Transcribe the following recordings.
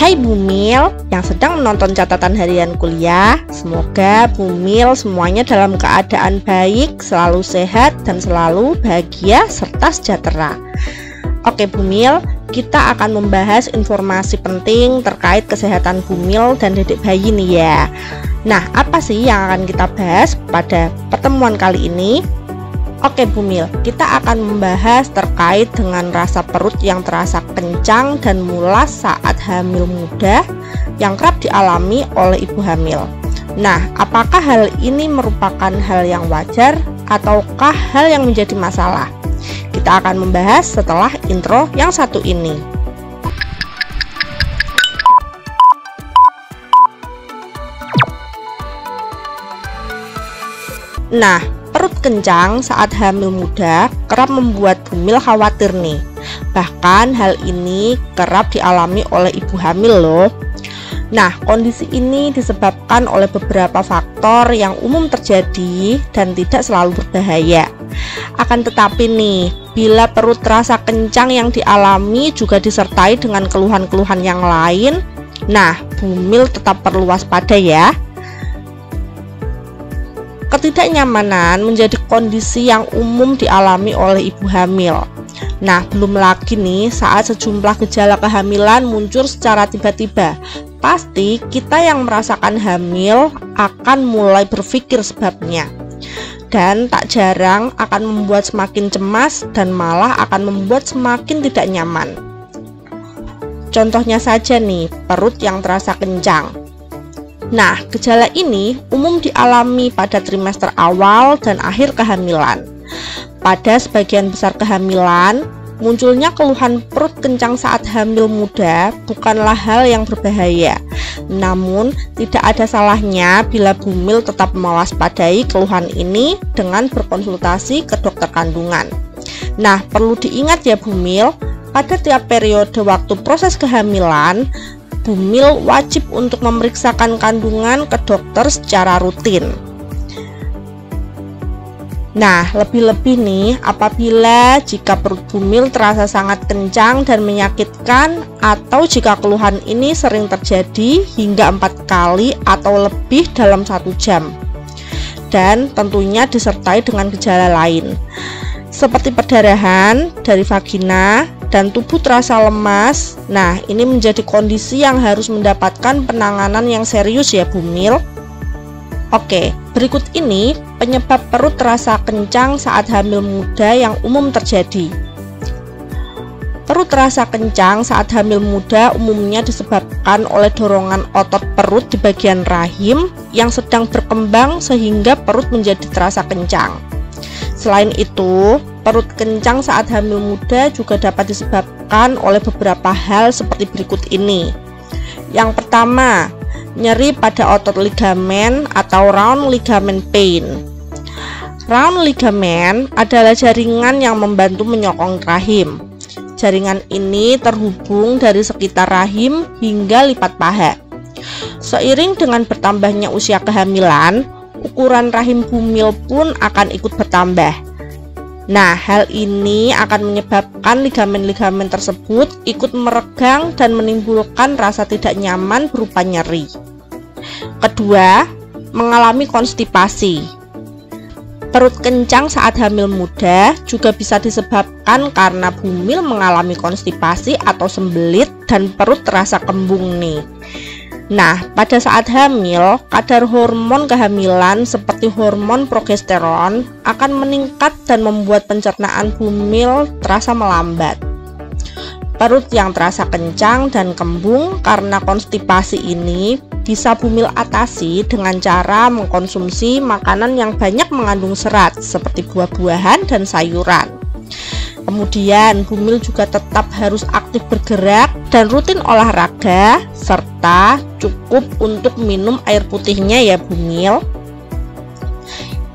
Hai Bumil yang sedang menonton catatan harian kuliah, semoga Bumil semuanya dalam keadaan baik, selalu sehat dan selalu bahagia serta sejahtera. Oke Bumil, kita akan membahas informasi penting terkait kesehatan Bumil dan dedek bayi nih ya. Nah, apa sih yang akan kita bahas pada pertemuan kali ini? Oke Bumil, kita akan membahas terkait dengan rasa perut yang terasa kencang dan mulas saat hamil muda yang kerap dialami oleh ibu hamil. Nah, apakah hal ini merupakan hal yang wajar ataukah hal yang menjadi masalah? Kita akan membahas setelah intro yang satu ini. Nah, perut kencang saat hamil muda kerap membuat Bumil khawatir nih. Bahkan hal ini kerap dialami oleh ibu hamil loh. Nah, kondisi ini disebabkan oleh beberapa faktor yang umum terjadi dan tidak selalu berbahaya. Akan tetapi nih, bila perut terasa kencang yang dialami juga disertai dengan keluhan-keluhan yang lain, nah Bumil tetap perlu waspada ya. Ketidaknyamanan menjadi kondisi yang umum dialami oleh ibu hamil. Nah, belum lagi nih saat sejumlah gejala kehamilan muncul secara tiba-tiba. Pasti kita yang merasakan hamil akan mulai berpikir sebabnya. Dan tak jarang akan membuat semakin cemas dan malah akan membuat semakin tidak nyaman. Contohnya saja nih, perut yang terasa kencang. Nah, gejala ini umum dialami pada trimester awal dan akhir kehamilan. Pada sebagian besar kehamilan, munculnya keluhan perut kencang saat hamil muda bukanlah hal yang berbahaya. Namun, tidak ada salahnya bila Bumil tetap mewaspadai keluhan ini dengan berkonsultasi ke dokter kandungan. Nah, perlu diingat ya Bumil, pada tiap periode waktu proses kehamilan, Bumil wajib untuk memeriksakan kandungan ke dokter secara rutin. Nah, lebih-lebih nih apabila jika perut Bumil terasa sangat kencang dan menyakitkan, atau jika keluhan ini sering terjadi hingga 4 kali atau lebih dalam 1 jam, dan tentunya disertai dengan gejala lain seperti perdarahan dari vagina dan tubuh terasa lemas. Nah, ini menjadi kondisi yang harus mendapatkan penanganan yang serius ya Bumil. Oke, berikut ini penyebab perut terasa kencang saat hamil muda yang umum terjadi. Perut terasa kencang saat hamil muda umumnya disebabkan oleh dorongan otot perut di bagian rahim yang sedang berkembang sehingga perut menjadi terasa kencang. Selain itu, perut kencang saat hamil muda juga dapat disebabkan oleh beberapa hal seperti berikut ini. Yang pertama, nyeri pada otot ligamen atau round ligament pain. Round ligament adalah jaringan yang membantu menyokong rahim. Jaringan ini terhubung dari sekitar rahim hingga lipat paha. Seiring dengan bertambahnya usia kehamilan, ukuran rahim Bumil pun akan ikut bertambah. Nah, hal ini akan menyebabkan ligamen-ligamen tersebut ikut meregang dan menimbulkan rasa tidak nyaman berupa nyeri. Kedua, mengalami konstipasi. Perut kencang saat hamil muda juga bisa disebabkan karena Bumil mengalami konstipasi atau sembelit dan perut terasa kembung nih. Nah, pada saat hamil, kadar hormon kehamilan seperti hormon progesteron akan meningkat dan membuat pencernaan Bumil terasa melambat. Perut yang terasa kencang dan kembung karena konstipasi ini bisa Bumil atasi dengan cara mengkonsumsi makanan yang banyak mengandung serat seperti buah-buahan dan sayuran. Kemudian Bumil juga tetap harus aktif bergerak dan rutin olahraga serta cukup untuk minum air putihnya ya Bumil.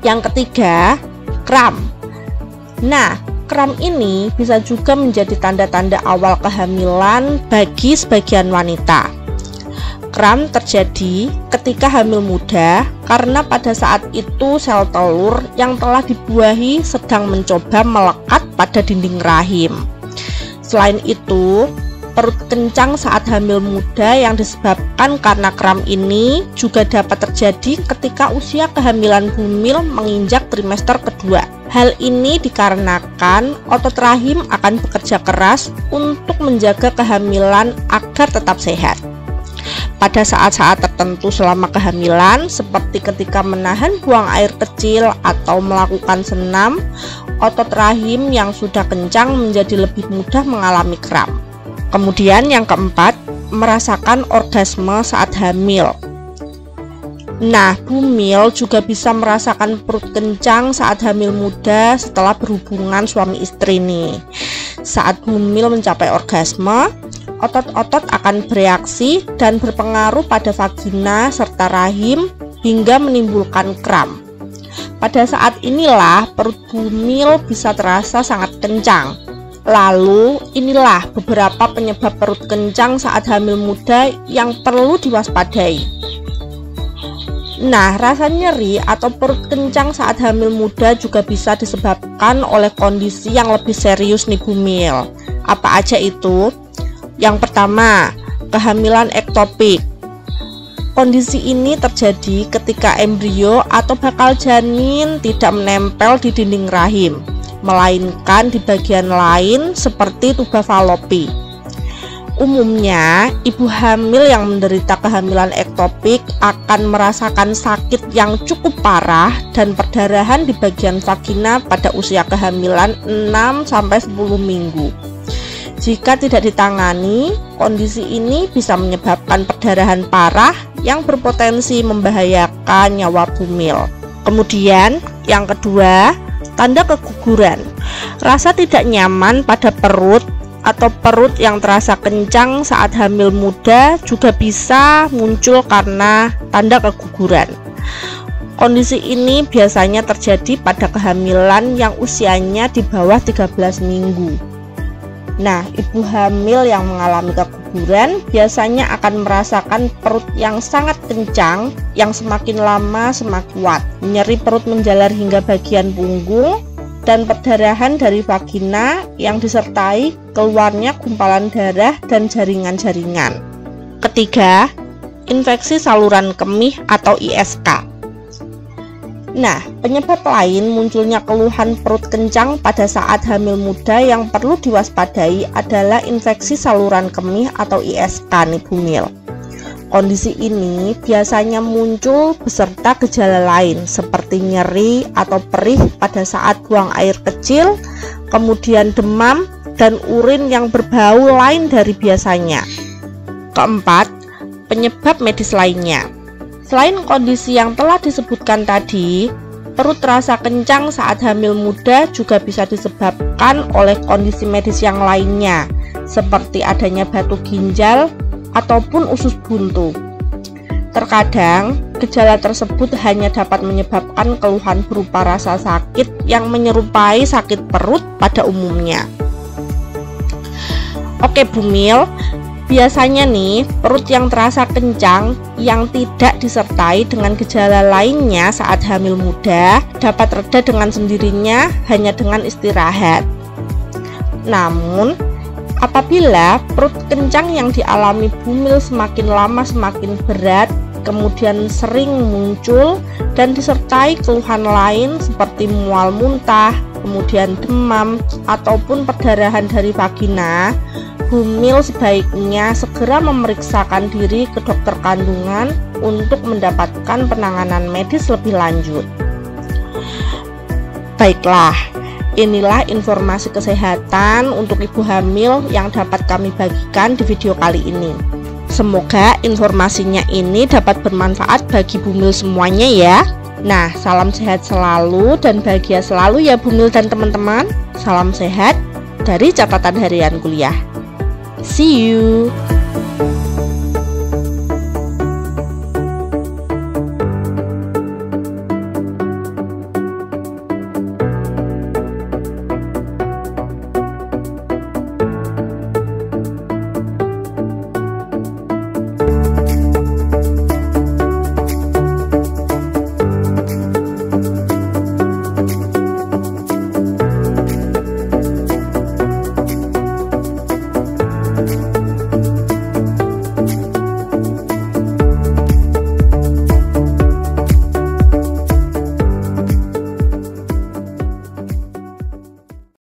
Yang ketiga, kram. Nah, kram ini bisa juga menjadi tanda-tanda awal kehamilan bagi sebagian wanita. Kram terjadi ketika hamil muda karena pada saat itu sel telur yang telah dibuahi sedang mencoba melekat pada dinding rahim. Selain itu, perut kencang saat hamil muda yang disebabkan karena kram ini juga dapat terjadi ketika usia kehamilan bumil menginjak trimester kedua. Hal ini dikarenakan otot rahim akan bekerja keras untuk menjaga kehamilan agar tetap sehat. Pada saat-saat tertentu selama kehamilan, seperti ketika menahan buang air kecil atau melakukan senam, otot rahim yang sudah kencang menjadi lebih mudah mengalami kram. Kemudian yang keempat, merasakan orgasme saat hamil. Nah, bumil juga bisa merasakan perut kencang saat hamil muda setelah berhubungan suami istri nih. Saat bumil mencapai orgasme, otot-otot akan bereaksi dan berpengaruh pada vagina serta rahim hingga menimbulkan kram. Pada saat inilah perut bumil bisa terasa sangat kencang. Lalu inilah beberapa penyebab perut kencang saat hamil muda yang perlu diwaspadai. Nah, rasa nyeri atau perut kencang saat hamil muda juga bisa disebabkan oleh kondisi yang lebih serius nih bumil. Apa aja itu? Yang pertama, kehamilan ektopik. Kondisi ini terjadi ketika embrio atau bakal janin tidak menempel di dinding rahim, melainkan di bagian lain seperti tuba falopi. Umumnya, ibu hamil yang menderita kehamilan ektopik akan merasakan sakit yang cukup parah dan perdarahan di bagian vagina pada usia kehamilan 6-10 minggu. Jika tidak ditangani, kondisi ini bisa menyebabkan perdarahan parah yang berpotensi membahayakan nyawa bumil. Kemudian, yang kedua, tanda keguguran. Rasa tidak nyaman pada perut atau perut yang terasa kencang saat hamil muda juga bisa muncul karena tanda keguguran. Kondisi ini biasanya terjadi pada kehamilan yang usianya di bawah 13 minggu. Nah, ibu hamil yang mengalami keguguran biasanya akan merasakan perut yang sangat kencang, yang semakin lama semakin kuat. Nyeri perut menjalar hingga bagian punggung, dan perdarahan dari vagina yang disertai keluarnya gumpalan darah dan jaringan-jaringan. Ketiga, infeksi saluran kemih atau ISK. Nah, penyebab lain munculnya keluhan perut kencang pada saat hamil muda yang perlu diwaspadai adalah infeksi saluran kemih atau ISK nih bumil. Kondisi ini biasanya muncul beserta gejala lain seperti nyeri atau perih pada saat buang air kecil, kemudian demam dan urin yang berbau lain dari biasanya. Keempat, penyebab medis lainnya. Selain kondisi yang telah disebutkan tadi, perut terasa kencang saat hamil muda juga bisa disebabkan oleh kondisi medis yang lainnya, seperti adanya batu ginjal ataupun usus buntu. Terkadang, gejala tersebut hanya dapat menyebabkan keluhan berupa rasa sakit yang menyerupai sakit perut pada umumnya. Oke bumil, biasanya nih perut yang terasa kencang yang tidak disertai dengan gejala lainnya saat hamil muda dapat reda dengan sendirinya hanya dengan istirahat. Namun, apabila perut kencang yang dialami bumil semakin lama semakin berat, kemudian sering muncul dan disertai keluhan lain seperti mual muntah, kemudian demam, ataupun perdarahan dari vagina, bumil sebaiknya segera memeriksakan diri ke dokter kandungan untuk mendapatkan penanganan medis lebih lanjut. Baiklah, inilah informasi kesehatan untuk ibu hamil yang dapat kami bagikan di video kali ini. Semoga informasinya ini dapat bermanfaat bagi bumil semuanya ya. Nah, salam sehat selalu dan bahagia selalu ya bumil dan teman-teman. Salam sehat dari catatan harian kuliah. See you.